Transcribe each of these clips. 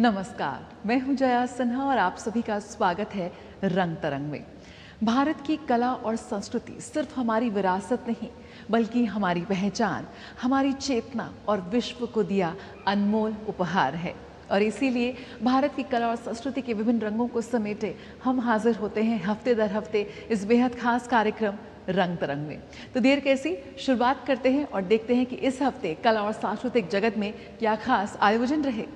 नमस्कार, मैं हूं जया सिन्हा और आप सभी का स्वागत है रंग तरंग में। भारत की कला और संस्कृति सिर्फ हमारी विरासत नहीं, बल्कि हमारी पहचान, हमारी चेतना और विश्व को दिया अनमोल उपहार है। और इसीलिए भारत की कला और संस्कृति के विभिन्न रंगों को समेटे हम हाजिर होते हैं हफ्ते दर हफ्ते इस बेहद खास कार्यक्रम रंग तरंग में। तो देर कैसी, शुरुआत करते हैं और देखते हैं कि इस हफ्ते कला और सांस्कृतिक जगत में क्या खास आयोजन रहे।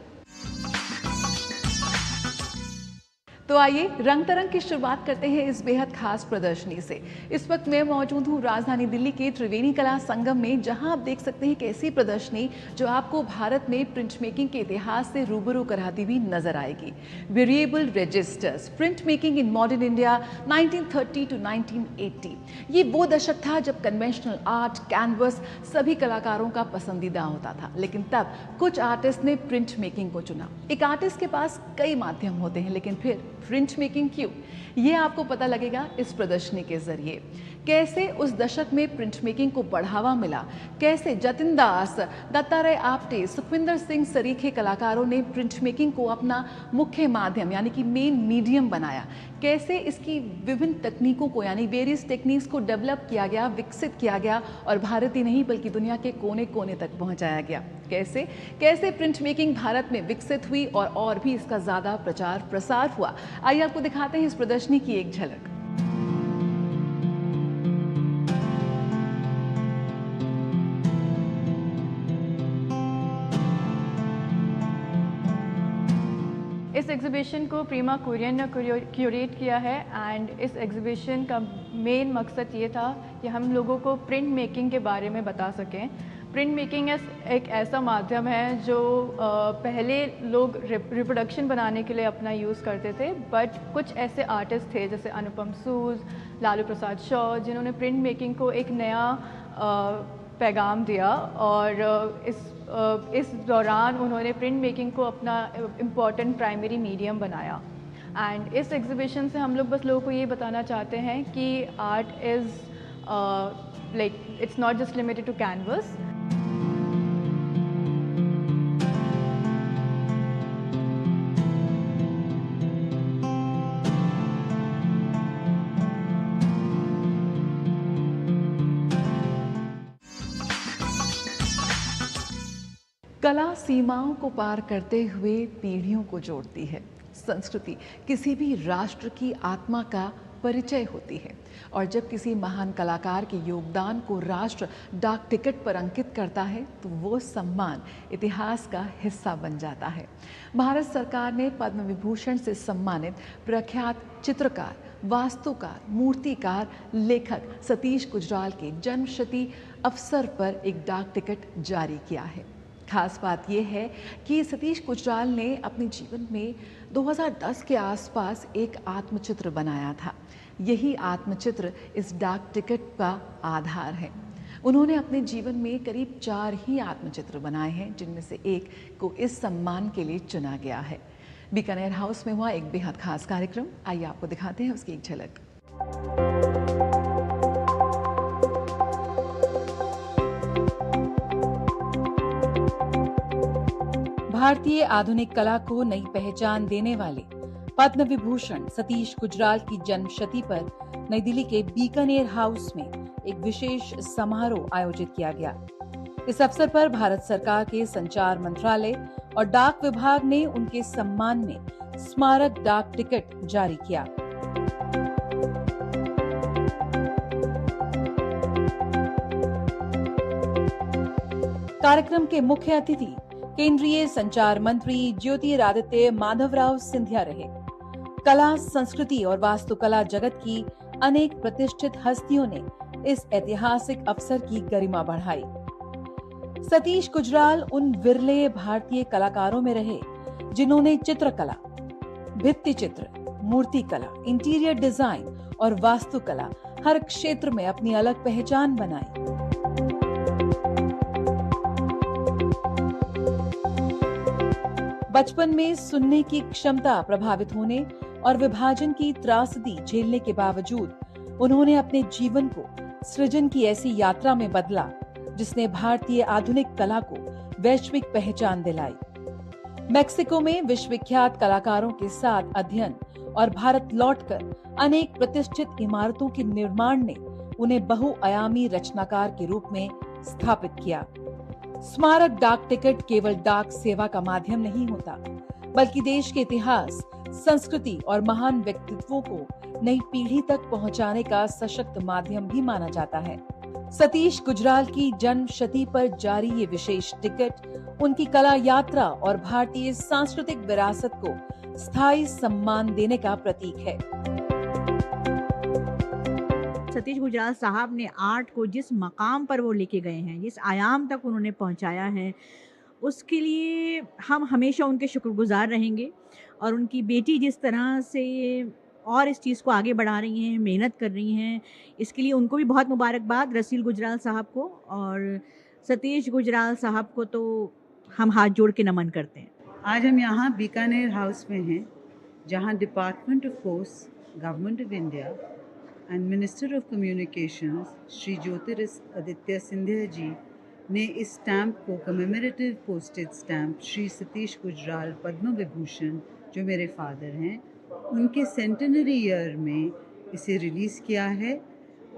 तो आइए रंग तरंग की शुरुआत करते हैं इस बेहद खास प्रदर्शनी से। इस वक्त मैं मौजूद हूँ राजधानी दिल्ली के त्रिवेणी कला संगम में, जहां आप देख सकते हैं कि ऐसी प्रदर्शनी जो आपको भारत में प्रिंट मेकिंग के इतिहास से रूबरू कराती हुई नजर आएगी। Variable registers, print making in modern India 1930 to 1980। ये वो दशक था जब कन्वेंशनल आर्ट, कैनवस सभी कलाकारों का पसंदीदा होता था, लेकिन तब कुछ आर्टिस्ट ने प्रिंट मेकिंग को चुना। एक आर्टिस्ट के पास कई माध्यम होते हैं, लेकिन फिर प्रिंट मेकिंग क्यों, ये आपको पता लगेगा इस प्रदर्शनी के जरिए। कैसे उस दशक में प्रिंट मेकिंग को बढ़ावा मिला, कैसे जतिन दास, दत्तात्रेय आप्टे, सुखविंदर सिंह सरीखे कलाकारों ने प्रिंट मेकिंग को अपना मुख्य माध्यम यानी कि मेन मीडियम बनाया, कैसे इसकी विभिन्न तकनीकों को यानी वेरियस टेक्निक्स को डेवलप किया गया, विकसित किया गया और भारत ही नहीं बल्कि दुनिया के कोने कोने तक पहुंचाया गया। कैसे कैसे प्रिंट मेकिंग भारत में विकसित हुई और भी इसका ज़्यादा प्रचार प्रसार हुआ। आइए आपको दिखाते हैं इस प्रदर्शनी की एक झलक। इस एग्ज़िबिशन को प्रीमा कुरियन ने क्यूरेट किया है एंड इस एग्ज़िबिशन का मेन मकसद ये था कि हम लोगों को प्रिंट मेकिंग के बारे में बता सकें। प्रिंट मेकिंग एक ऐसा माध्यम है जो पहले लोग रिप्रोडक्शन बनाने के लिए अपना यूज़ करते थे, बट कुछ ऐसे आर्टिस्ट थे जैसे अनुपम सूद, लालू प्रसाद शॉ, जिन्होंने प्रिंट मेकिंग को एक नया पैगाम दिया और इस दौरान उन्होंने प्रिंट मेकिंग को अपना इम्पॉर्टेंट प्राइमरी मीडियम बनाया। एंड इस एग्ज़िबिशन से हम लोग बस लोगों को ये बताना चाहते हैं कि art is like it's not just limited to canvas. कला सीमाओं को पार करते हुए पीढ़ियों को जोड़ती है। संस्कृति किसी भी राष्ट्र की आत्मा का परिचय होती है और जब किसी महान कलाकार के योगदान को राष्ट्र डाक टिकट पर अंकित करता है तो वो सम्मान इतिहास का हिस्सा बन जाता है। भारत सरकार ने पद्म विभूषण से सम्मानित प्रख्यात चित्रकार, वास्तुकार, मूर्तिकार, लेखक सतीश गुजराल के जन्मशती अवसर पर एक डाक टिकट जारी किया है। खास बात यह है कि सतीश गुजराल ने अपने जीवन में 2010 के आसपास एक आत्मचित्र बनाया था। यही आत्मचित्र इस डाक टिकट का आधार है। उन्होंने अपने जीवन में करीब 4 ही आत्मचित्र बनाए हैं, जिनमें से एक को इस सम्मान के लिए चुना गया है। बीकानेर हाउस में हुआ एक बेहद खास कार्यक्रम, आइए आपको दिखाते हैं उसकी एक झलक। भारतीय आधुनिक कला को नई पहचान देने वाले पद्म विभूषण सतीश गुजराल की जन्मशती पर नई दिल्ली के बीकानेर हाउस में एक विशेष समारोह आयोजित किया गया। इस अवसर पर भारत सरकार के संचार मंत्रालय और डाक विभाग ने उनके सम्मान में स्मारक डाक टिकट जारी किया। कार्यक्रम के मुख्य अतिथि केंद्रीय संचार मंत्री ज्योतिरादित्य माधवराव सिंधिया रहे। कला, संस्कृति और वास्तुकला जगत की अनेक प्रतिष्ठित हस्तियों ने इस ऐतिहासिक अवसर की गरिमा बढ़ाई। सतीश गुजराल उन विरले भारतीय कलाकारों में रहे जिन्होंने चित्रकला, भित्ति चित्र, मूर्तिकला, इंटीरियर डिजाइन और वास्तुकला हर क्षेत्र में अपनी अलग पहचान बनाई। बचपन में सुनने की क्षमता प्रभावित होने और विभाजन की त्रासदी झेलने के बावजूद उन्होंने अपने जीवन को सृजन की ऐसी यात्रा में बदला जिसने भारतीय आधुनिक कला को वैश्विक पहचान दिलाई। मेक्सिको में विश्वविख्यात कलाकारों के साथ अध्ययन और भारत लौटकर अनेक प्रतिष्ठित इमारतों के निर्माण ने उन्हें बहुआयामी रचनाकार के रूप में स्थापित किया। स्मारक डाक टिकट केवल डाक सेवा का माध्यम नहीं होता, बल्कि देश के इतिहास, संस्कृति और महान व्यक्तित्वों को नई पीढ़ी तक पहुंचाने का सशक्त माध्यम भी माना जाता है। सतीश गुजराल की जन्म शती पर जारी ये विशेष टिकट उनकी कला यात्रा और भारतीय सांस्कृतिक विरासत को स्थायी सम्मान देने का प्रतीक है। सतीश गुजराल साहब ने आर्ट को जिस मकाम पर वो लेके गए हैं, जिस आयाम तक उन्होंने पहुंचाया है, उसके लिए हम हमेशा उनके शुक्रगुजार रहेंगे। और उनकी बेटी जिस तरह से और इस चीज़ को आगे बढ़ा रही हैं, मेहनत कर रही हैं, इसके लिए उनको भी बहुत मुबारकबाद, रसील गुजराल साहब को। और सतीश गुजराल साहब को तो हम हाथ जोड़ के नमन करते हैं। आज हम यहाँ बीकानेर हाउस में हैं, जहाँ department of post, government of India and minister of communications Shri Jyotiraditya Scindia ji ने इस स्टैम्प को, commemorative postage stamp Shri Satish Gujral Padma Vibhushan, जो मेरे फादर हैं, उनके सेंटेनरी ईयर में इसे रिलीज़ किया है।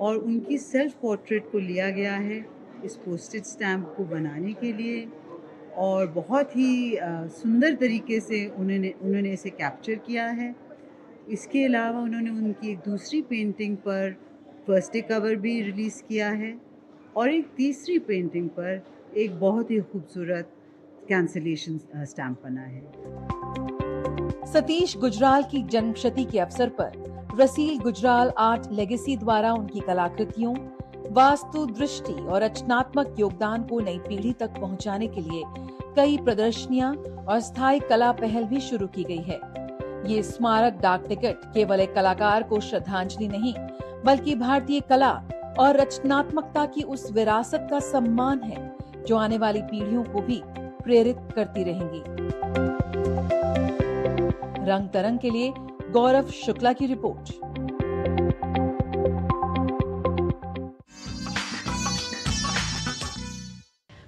और उनकी सेल्फ पोर्ट्रेट को लिया गया है इस पोस्टेज स्टैम्प को बनाने के लिए, और बहुत ही सुंदर तरीके से उन्होंने इसे कैप्चर किया है। इसके अलावा उन्होंने उनकी एक दूसरी पेंटिंग पर फर्स्ट डे कवर भी रिलीज़ किया है, और एक तीसरी पेंटिंग पर एक बहुत ही खूबसूरत कैंसलेशन स्टैम्प बना है। सतीश गुजराल की जन्मशती के अवसर पर रसील गुजराल आर्ट लेगेसी द्वारा उनकी कलाकृतियों, वास्तु दृष्टि और रचनात्मक योगदान को नई पीढ़ी तक पहुंचाने के लिए कई प्रदर्शनियां और स्थायी कला पहल भी शुरू की गई है। ये स्मारक डाक टिकट केवल एक कलाकार को श्रद्धांजलि नहीं, बल्कि भारतीय कला और रचनात्मकता की उस विरासत का सम्मान है जो आने वाली पीढ़ियों को भी प्रेरित करती रहेंगी। रंग तरंग के लिए गौरव शुक्ला की रिपोर्ट।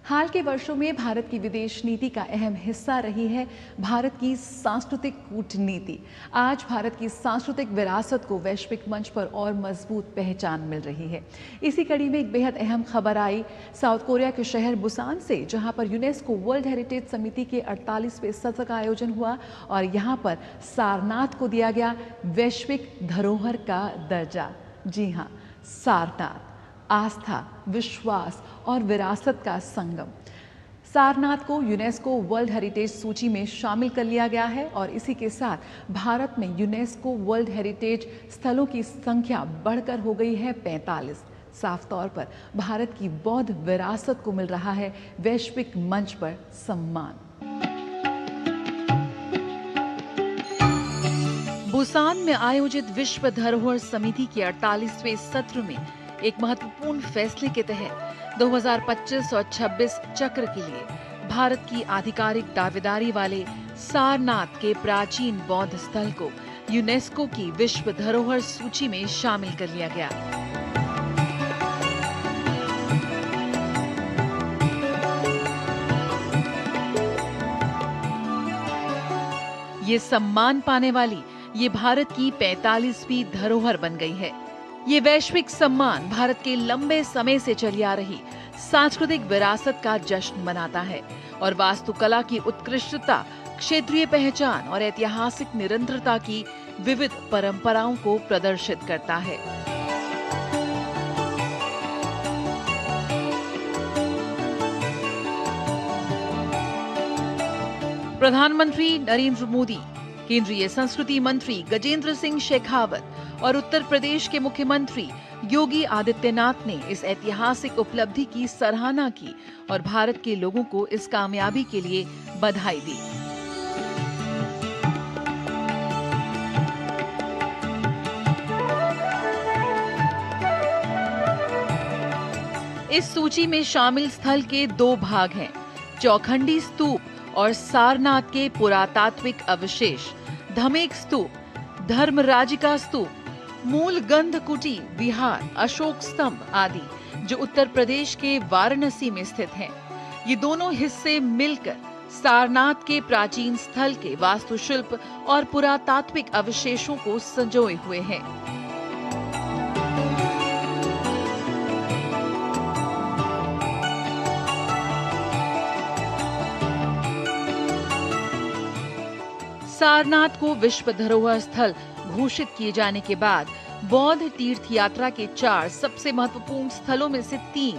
हाल के वर्षों में भारत की विदेश नीति का अहम हिस्सा रही है भारत की सांस्कृतिक कूटनीति। आज भारत की सांस्कृतिक विरासत को वैश्विक मंच पर और मजबूत पहचान मिल रही है। इसी कड़ी में एक बेहद अहम खबर आई साउथ कोरिया के शहर बुसान से, जहां पर यूनेस्को वर्ल्ड हेरिटेज समिति के 48वें सत्र का आयोजन हुआ और यहां पर सारनाथ को दिया गया वैश्विक धरोहर का दर्जा। जी हाँ, सारनाथ आस्था, विश्वास और विरासत का संगम। सारनाथ को यूनेस्को वर्ल्ड हेरिटेज सूची में शामिल कर लिया गया है और इसी के साथ भारत में यूनेस्को वर्ल्ड हेरिटेज स्थलों की संख्या बढ़कर हो गई है 45। साफ तौर पर भारत की बौद्ध विरासत को मिल रहा है वैश्विक मंच पर सम्मान। बुसान में आयोजित विश्व धरोहर समिति के 48वें सत्र में एक महत्वपूर्ण फैसले के तहत 2025 और 26 चक्र के लिए भारत की आधिकारिक दावेदारी वाले सारनाथ के प्राचीन बौद्ध स्थल को यूनेस्को की विश्व धरोहर सूची में शामिल कर लिया गया। ये सम्मान पाने वाली ये भारत की 45वीं धरोहर बन गई है। ये वैश्विक सम्मान भारत के लंबे समय से चली आ रही सांस्कृतिक विरासत का जश्न मनाता है और वास्तुकला की उत्कृष्टता, क्षेत्रीय पहचान और ऐतिहासिक निरंतरता की विविध परंपराओं को प्रदर्शित करता है। प्रधानमंत्री नरेंद्र मोदी, केंद्रीय संस्कृति मंत्री गजेंद्र सिंह शेखावत और उत्तर प्रदेश के मुख्यमंत्री योगी आदित्यनाथ ने इस ऐतिहासिक उपलब्धि की सराहना की और भारत के लोगों को इस कामयाबी के लिए बधाई दी। इस सूची में शामिल स्थल के 2 भाग हैं, चौखंडी स्तूप और सारनाथ के पुरातात्विक अवशेष, धमेक स्तूप, धर्मराजिका स्तूप, मूल गंधकुटी विहार, अशोक स्तंभ आदि जो उत्तर प्रदेश के वाराणसी में स्थित हैं। ये दोनों हिस्से मिलकर सारनाथ के प्राचीन स्थल के वास्तुशिल्प और पुरातात्विक अवशेषों को संजोए हुए हैं। सारनाथ को विश्व धरोहर स्थल घोषित किए जाने के बाद बौद्ध तीर्थ यात्रा के 4 सबसे महत्वपूर्ण स्थलों में से 3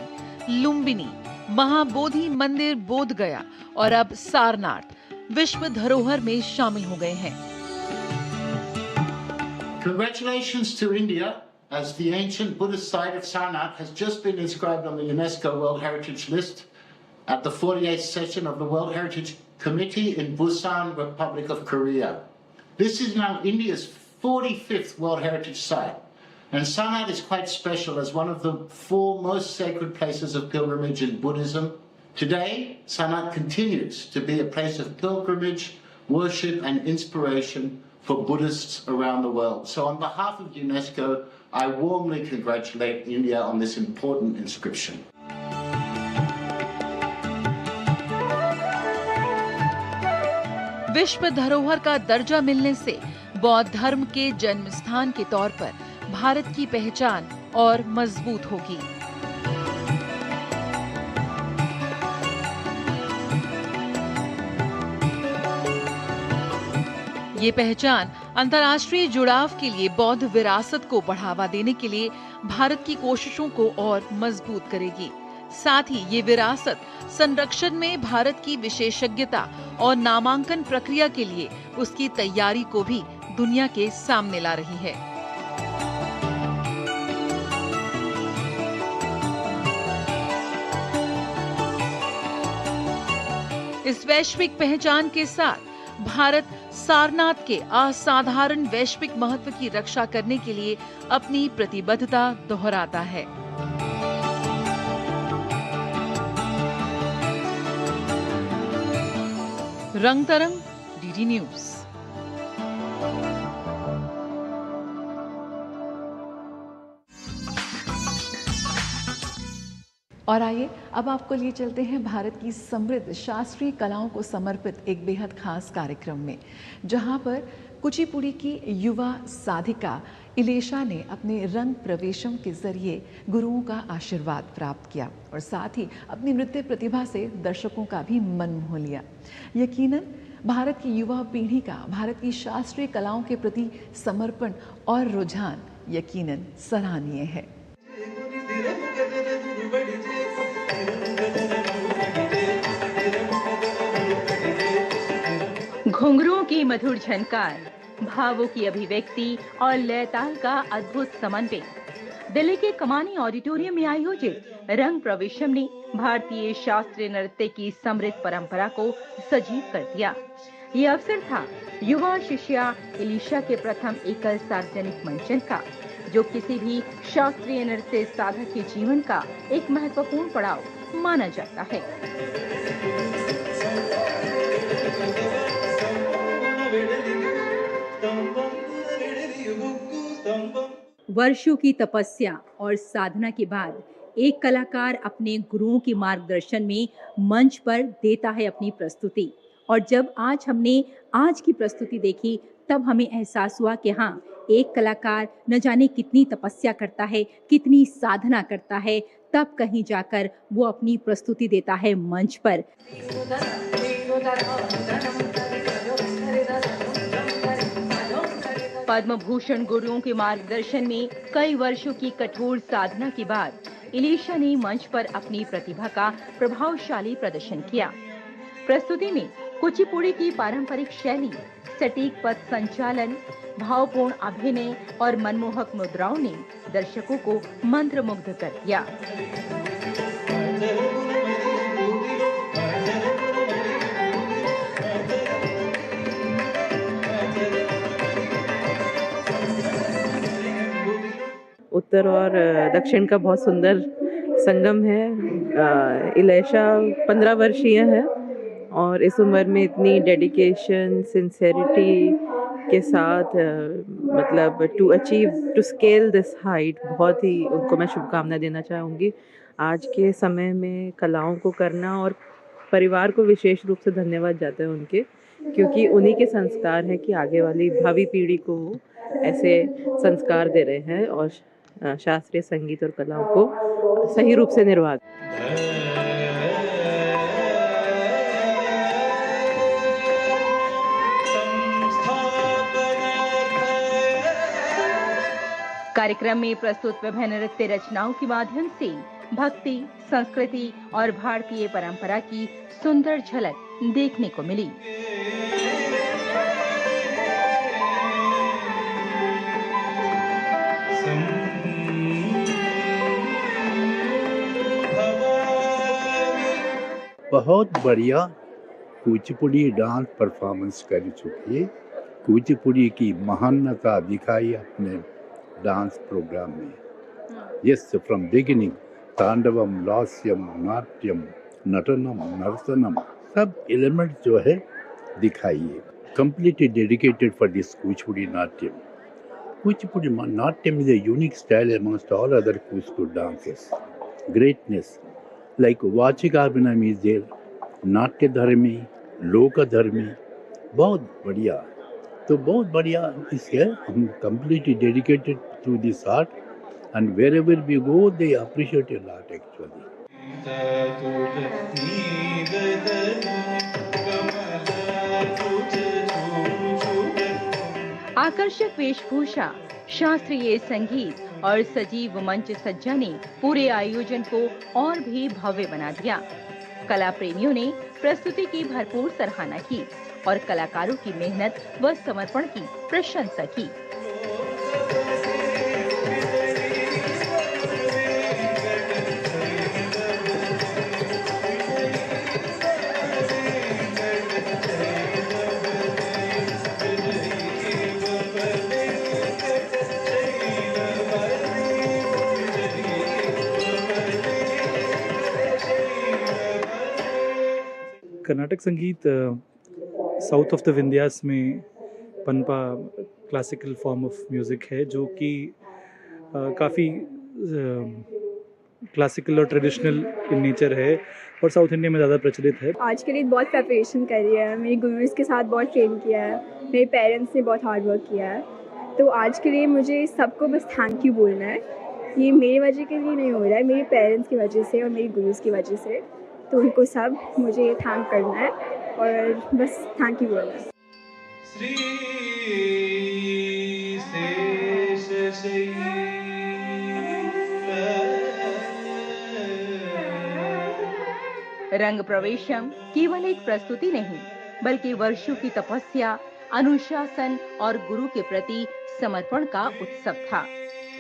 लुम्बिनी, महाबोधि मंदिर बोध गया और अब सारनाथ विश्व धरोहर में शामिल हो गए हैं। Congratulations to India, as the ancient Buddhist site of Sarnath has just been inscribed on the UNESCO World Heritage List at the 48th session of the World Heritage Committee in Busan, Republic of Korea. This is now India's 45th World Heritage Site, and Sarnath is quite special as one of the 4 most sacred places of pilgrimage in Buddhism. Today, Sarnath continues to be a place of pilgrimage, worship and inspiration for Buddhists around the world. So on behalf of UNESCO, I warmly congratulate India on this important inscription. विश्व धरोहर का दर्जा मिलने से बौद्ध धर्म के जन्म स्थान के तौर पर भारत की पहचान और मजबूत होगी। ये पहचान अंतर्राष्ट्रीय जुड़ाव के लिए बौद्ध विरासत को बढ़ावा देने के लिए भारत की कोशिशों को और मजबूत करेगी। साथ ही ये विरासत संरक्षण में भारत की विशेषज्ञता और नामांकन प्रक्रिया के लिए उसकी तैयारी को भी दुनिया के सामने ला रही है। इस वैश्विक पहचान के साथ भारत सारनाथ के असाधारण वैश्विक महत्व की रक्षा करने के लिए अपनी प्रतिबद्धता दोहराता है। रंग तरंग, डीडी न्यूज। और आइए अब आपको लिए चलते हैं भारत की समृद्ध शास्त्रीय कलाओं को समर्पित एक बेहद खास कार्यक्रम में, जहां पर कुचिपुड़ी की युवा साधिका इलेशा ने अपने रंग प्रवेशम के जरिए गुरुओं का आशीर्वाद प्राप्त किया और साथ ही अपनी नृत्य प्रतिभा से दर्शकों का भी मन मोह लिया। यकीनन भारत की युवा पीढ़ी का भारत की शास्त्रीय कलाओं के प्रति समर्पण और रुझान यकीनन सराहनीय है। घुंघरुओं की मधुर झनकार, भावों की अभिव्यक्ति और लयताल का अद्भुत समन्वय। दिल्ली के कमानी ऑडिटोरियम में आयोजित रंग प्रवेशम ने भारतीय शास्त्रीय नृत्य की समृद्ध परंपरा को सजीव कर दिया। ये अवसर था युवा शिष्या इलिशा के प्रथम एकल सार्वजनिक मंचन का, जो किसी भी शास्त्रीय नृत्य साधक के जीवन का एक महत्वपूर्ण पड़ाव माना जाता है। वर्षों की तपस्या और साधना के बाद एक कलाकार अपने गुरुओं के मार्गदर्शन में मंच पर देता है अपनी प्रस्तुति। और जब आज हमने आज की प्रस्तुति देखी, तब हमें एहसास हुआ कि हाँ, एक कलाकार न जाने कितनी तपस्या करता है, कितनी साधना करता है, तब कहीं जाकर वो अपनी प्रस्तुति देता है मंच पर। पद्म भूषण गुरुओं के मार्गदर्शन में कई वर्षों की कठोर साधना के बाद इलिशा ने मंच पर अपनी प्रतिभा का प्रभावशाली प्रदर्शन किया। प्रस्तुति में कुचिपुड़ी की पारंपरिक शैली, सटीक पद संचालन, भावपूर्ण अभिनय और मनमोहक मुद्राओं ने दर्शकों को मंत्रमुग्ध कर दिया। उत्तर और दक्षिण का बहुत सुंदर संगम है। इलेशा 15 वर्षीय है और इस उम्र में इतनी डेडिकेशन, सिंसेरिटी के साथ मतलब टू स्केल दिस हाइट, बहुत ही उनको मैं शुभकामनाएं देना चाहूँगी। आज के समय में कलाओं को करना और परिवार को विशेष रूप से धन्यवाद जाते हैं उनके, क्योंकि उन्हीं के संस्कार हैं कि आगे वाली भावी पीढ़ी को वो ऐसे संस्कार दे रहे हैं और शास्त्रीय संगीत और कलाओं को सही रूप से निर्वाह। कार्यक्रम में प्रस्तुत विभिन्न नृत्य रचनाओं के माध्यम से भक्ति, संस्कृति और भारतीय परंपरा की सुंदर झलक देखने को मिली। बहुत बढ़िया कुचिपुड़ी डांस परफॉर्मेंस कर चुकी है। कुचिपुड़ी की महानता दिखाई अपने डांस प्रोग्राम में। Yes, from beginning Tandavam, लास्यम, Natyam, नटनम, नर्तनम, सब एलिमेंट जो है दिखाई है। Completely dedicated for this Kuchipudi Natyam. Kuchipudi Natyam is a unique style amongst all other Kuchipudi dances. Greatness. Like Vachikabhinam is there, नाट्य धर्मी, लोक धर्मी, बहुत बढ़िया। तो बहुत बढ़िया इसके हम completely dedicated to this art and wherever we go they appreciate a lot actually. आकर्षक वेशभूषा, शास्त्रीय संगीत और सजीव मंच सज्जा ने पूरे आयोजन को और भी भव्य बना दिया। कला प्रेमियों ने प्रस्तुति की भरपूर सराहना की और कलाकारों की मेहनत व समर्पण की प्रशंसा की। कर्नाटक संगीत साउथ ऑफ द विंध्यास में पनपा क्लासिकल फॉर्म ऑफ म्यूज़िक है, जो कि काफ़ी क्लासिकल और ट्रेडिशनल इन नेचर है और साउथ इंडिया में ज़्यादा प्रचलित है। आज के लिए बहुत प्रिपरेशन कर रही है, मेरे गुरुज के साथ बहुत ट्रेन किया है, मेरे पेरेंट्स ने बहुत हार्ड वर्क किया है। तो आज के लिए मुझे सबको बस थैंक यू बोलना है। ये मेरी वजह के लिए नहीं हो रहा है, मेरे पेरेंट्स की वजह से और मेरे गुरुज की वजह से। तो उनको सब मुझे ये थैंक करना है और बस थैंक यू बोलना है। रंग प्रवेशम केवल एक प्रस्तुति नहीं, बल्कि वर्षों की तपस्या, अनुशासन और गुरु के प्रति समर्पण का उत्सव था।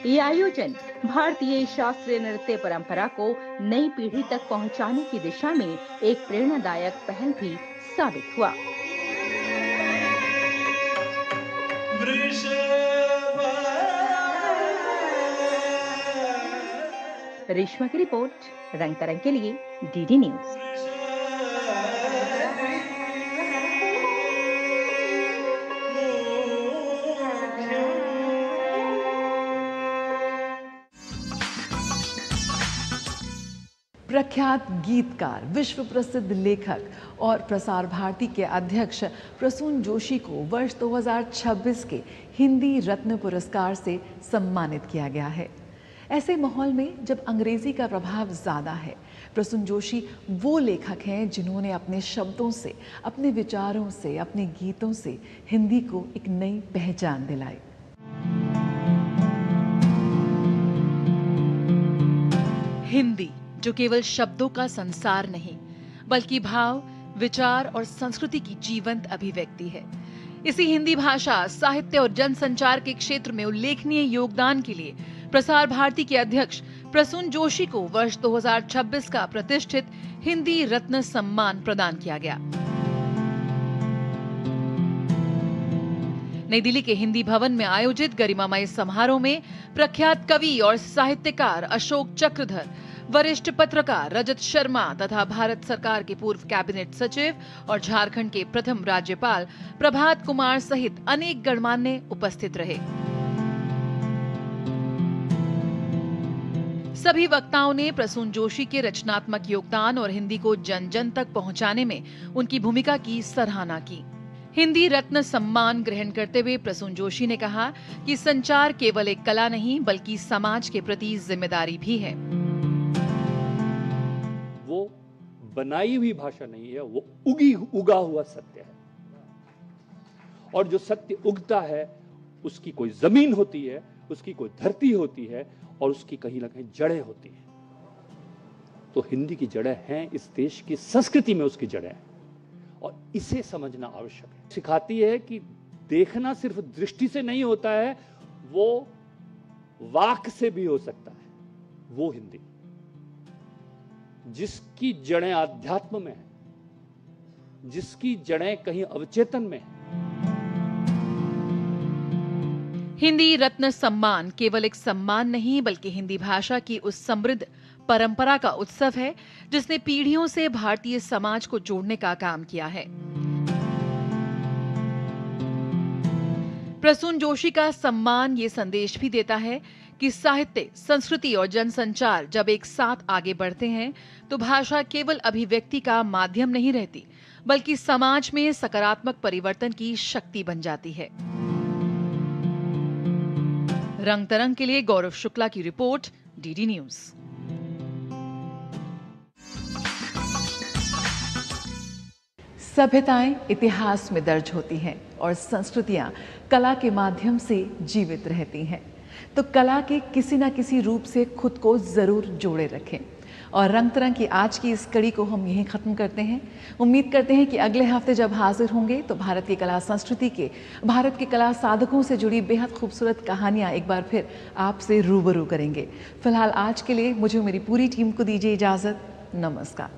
ये आयोजन भारतीय शास्त्रीय नृत्य परंपरा को नई पीढ़ी तक पहुंचाने की दिशा में एक प्रेरणादायक पहल भी साबित हुआ। रेशमा की रिपोर्ट, रंग तरंग के लिए डीडी न्यूज। प्रख्यात गीतकार, विश्व प्रसिद्ध लेखक और प्रसार भारती के अध्यक्ष प्रसून जोशी को वर्ष 2026 के हिंदी रत्न पुरस्कार से सम्मानित किया गया है। ऐसे माहौल में जब अंग्रेजी का प्रभाव ज़्यादा है, प्रसून जोशी वो लेखक हैं जिन्होंने अपने शब्दों से, अपने विचारों से, अपने गीतों से हिंदी को एक नई पहचान दिलाई। हिंदी जो केवल शब्दों का संसार नहीं, बल्कि भाव, विचार और संस्कृति की जीवंत अभिव्यक्ति है। इसी हिंदी भाषा, साहित्य और जनसंचार के क्षेत्र में उल्लेखनीय योगदान के लिए प्रसार भारती के अध्यक्ष प्रसून जोशी को वर्ष 2026 का प्रतिष्ठित हिंदी रत्न सम्मान प्रदान किया गया। नई दिल्ली के हिंदी भवन में आयोजित गरिमामय समारोह में प्रख्यात कवि और साहित्यकार अशोक चक्रधर, वरिष्ठ पत्रकार रजत शर्मा तथा भारत सरकार के पूर्व कैबिनेट सचिव और झारखंड के प्रथम राज्यपाल प्रभात कुमार सहित अनेक गणमान्य उपस्थित रहे। सभी वक्ताओं ने प्रसून जोशी के रचनात्मक योगदान और हिंदी को जन जन तक पहुंचाने में उनकी भूमिका की सराहना की। हिंदी रत्न सम्मान ग्रहण करते हुए प्रसून जोशी ने कहा कि संचार केवल एक कला नहीं बल्कि समाज के प्रति जिम्मेदारी भी है। वो बनाई हुई भाषा नहीं है, वो उगा हुआ सत्य है। और जो सत्य उगता है उसकी कोई जमीन होती है, उसकी कोई धरती होती है और उसकी कहीं ना कहीं जड़ें होती हैं। तो हिंदी की जड़ें हैं, इस देश की संस्कृति में उसकी जड़ें हैं और इसे समझना आवश्यक है। सिखाती है कि देखना सिर्फ दृष्टि से नहीं होता है, वो वाक से भी हो सकता है। वो हिंदी जिसकी जड़ें आध्यात्म में है, जिसकी जड़ें कहीं अवचेतन में है। हिंदी रत्न सम्मान केवल एक सम्मान नहीं बल्कि हिंदी भाषा की उस समृद्ध परंपरा का उत्सव है जिसने पीढ़ियों से भारतीय समाज को जोड़ने का काम किया है। प्रसून जोशी का सम्मान ये संदेश भी देता है कि साहित्य, संस्कृति और जनसंचार जब एक साथ आगे बढ़ते हैं तो भाषा केवल अभिव्यक्ति का माध्यम नहीं रहती बल्कि समाज में सकारात्मक परिवर्तन की शक्ति बन जाती है। रंग तरंग के लिए गौरव शुक्ला की रिपोर्ट, डीडी न्यूज। सभ्यताएं इतिहास में दर्ज होती हैं और संस्कृतियां कला के माध्यम से जीवित रहती हैं। तो कला के किसी न किसी रूप से खुद को जरूर जोड़े रखें। और रंग तरंग की आज की इस कड़ी को हम यहीं ख़त्म करते हैं। उम्मीद करते हैं कि अगले हफ्ते जब हाजिर होंगे तो भारत की कला संस्कृति के, भारत के कला साधकों से जुड़ी बेहद खूबसूरत कहानियां एक बार फिर आपसे रूबरू करेंगे। फिलहाल आज के लिए मुझे मेरी पूरी टीम को दीजिए इजाज़त। नमस्कार।